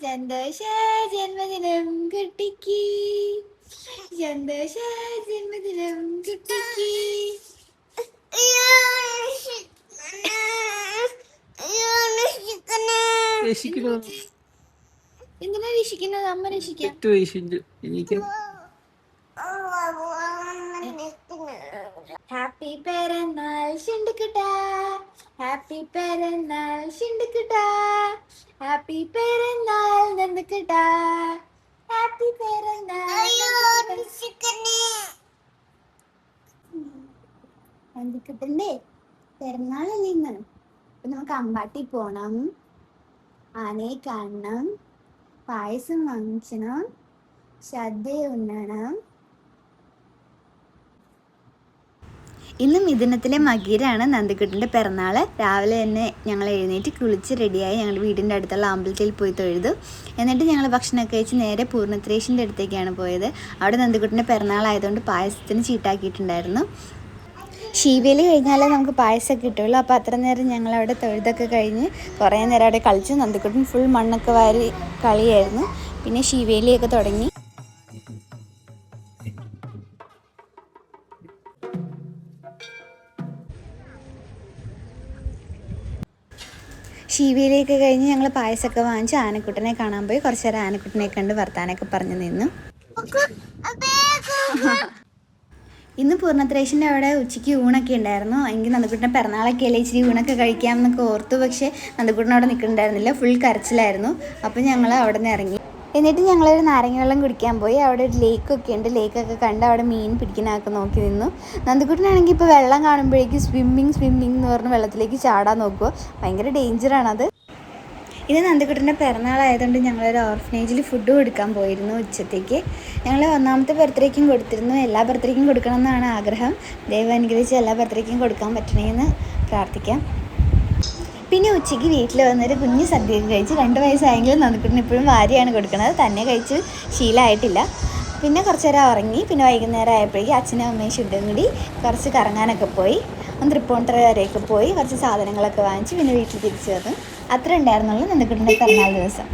സന്തോഷ ജന്മദിനം കുട്ടിക്ക്, സന്തോഷ ജന്മദിനം കുട്ടിക്ക്. എന്തിനാ രക്ഷിക്കുന്നത്? അമ്മ രക്ഷിക്കാം. ഹാപ്പി പെരുന്നാൾ ഷിണ്ടുക്കുട്ടാ, ഹാപ്പി പെരുന്നാൾ ഷിണ്ടുക്കുട്ടാ, ഹാപ്പി പെരുന്നാൾ നന്ദുക്കുട്ടാ, ഹാപ്പി പെരുന്നാൾ നന്ദുക്കുട്ടൻ്റെ പെരുന്നാളല്ലേ ഇന്ന്. അപ്പൊ നമുക്ക് അമ്പാട്ടി പോണം, ആനയെ കാണണം, പായസം വാങ്ങിക്കണം, സദ്യ ഉണ്ണണം. ഇന്ന് മിഥുനത്തിലെ മകീരാണ് നന്ദിക്കുട്ടൻ്റെ പിറന്നാൾ. രാവിലെ തന്നെ ഞങ്ങൾ എഴുന്നേറ്റ് കുളിച്ച് റെഡിയായി ഞങ്ങൾ വീടിൻ്റെ അടുത്തുള്ള അമ്പലത്തിൽ പോയി തൊഴുതു. എന്നിട്ട് ഞങ്ങൾ ഭക്ഷണമൊക്കെ കഴിച്ച് നേരെ പൂർണ്ണത്രേശിൻ്റെ അടുത്തേക്കാണ് പോയത്. അവിടെ നന്ദിക്കുട്ടൻ്റെ പിറന്നാളായതുകൊണ്ട് പായസത്തിന് ചീട്ടാക്കിയിട്ടുണ്ടായിരുന്നു. ശീവേലി കഴിഞ്ഞാലേ നമുക്ക് പായസമൊക്കെ കിട്ടുള്ളൂ. അപ്പോൾ അത്ര നേരം ഞങ്ങളവിടെ തൊഴുതൊക്കെ കഴിഞ്ഞ് കുറേ നേരം അവിടെ കളിച്ചു. നന്ദിക്കുട്ടൻ ഫുൾ മണ്ണൊക്കെ വാരി കളിയായിരുന്നു. പിന്നെ ശീവേലിയൊക്കെ തുടങ്ങി. ശീവേലിയൊക്കെ കഴിഞ്ഞ് ഞങ്ങൾ പായസമൊക്കെ വാങ്ങിച്ച് ആനക്കുട്ടനെ കാണാൻ പോയി. കുറച്ച് നേരം ആനക്കുട്ടനെ കണ്ട് വർത്താനൊക്കെ പറഞ്ഞു നിന്നു. ഇന്ന് പൂർണ്ണത്രേശിൻ്റെ അവിടെ ഉച്ചയ്ക്ക് ഊണൊക്കെ ഉണ്ടായിരുന്നു. എങ്കിൽ നന്ദക്കുട്ടൻ്റെ പിറന്നാളൊക്കെ അല്ലേ, ഇച്ചിരി ഊണൊക്കെ കഴിക്കാമെന്നൊക്കെ ഓർത്തു. പക്ഷേ നന്ദക്കുട്ടൻ അവിടെ നിൽക്കുന്നുണ്ടായിരുന്നില്ല, ഫുൾ കരച്ചിലായിരുന്നു. അപ്പം ഞങ്ങൾ അവിടെ നിന്ന് ഇറങ്ങി. എന്നിട്ട് ഞങ്ങളൊരു നാരങ്ങ വെള്ളം കുടിക്കാൻ പോയി. അവിടെ ഒരു ലേക്കൊക്കെ ഉണ്ട്. ലേക്കൊക്കെ കണ്ട് അവിടെ മീൻ പിടിക്കാനൊക്കെ നോക്കി നിന്നു. നന്ദക്കുട്ടനാണെങ്കിൽ ഇപ്പോൾ വെള്ളം കാണുമ്പോഴേക്കും സ്വിമ്മിങ് എന്ന് പറഞ്ഞ് വെള്ളത്തിലേക്ക് ചാടാൻ നോക്കുക. ഭയങ്കര ഡേഞ്ചറാണത്. ഇത് നന്ദക്കുട്ടൻ്റെ പിറന്നാളായതുകൊണ്ട് ഞങ്ങളൊരു ഓർഫനേജിൽ ഫുഡ് കൊടുക്കാൻ പോയിരുന്നു ഉച്ചത്തേക്ക്. ഞങ്ങൾ ഒന്നാമത്തെ ബർത്ത്ഡേക്കും കൊടുത്തിരുന്നു. എല്ലാ ബർത്ത്ഡേക്കും കൊടുക്കണം എന്നാണ് ആഗ്രഹം. ദൈവം അനുഗ്രഹിച്ച് എല്ലാ ബർത്ത്ഡേക്കും കൊടുക്കാൻ പറ്റണേന്ന് പ്രാർത്ഥിക്കാം. പിന്നെ ഉച്ചയ്ക്ക് വീട്ടിൽ വന്നൊരു കുഞ്ഞ് സദ്യയൊക്കെ കഴിച്ച് 2 വയസ്സായെങ്കിലും നന്ദക്കുട്ടന് ഇപ്പോഴും വാരിയാണ് കൊടുക്കുന്നത്. തന്നെ കഴിച്ച് ശീലമായിട്ടില്ല. പിന്നെ കുറച്ച് നേരം ഉറങ്ങി. പിന്നെ വൈകുന്നേരം ആയപ്പോഴേക്കും അച്ഛനും അമ്മയും ശുദ്ധം കൂടി കുറച്ച് കറങ്ങാനൊക്കെ പോയി. തൃപ്പൂണിത്തുറ വരെയൊക്കെ പോയി കുറച്ച് സാധനങ്ങളൊക്കെ വാങ്ങിച്ച് പിന്നെ വീട്ടിൽ തിരിച്ചു വന്നു. അത്ര ഉണ്ടായിരുന്നുള്ളൂ നന്ദക്കുട്ടൻ്റെ പിറന്നാൾ ദിവസം.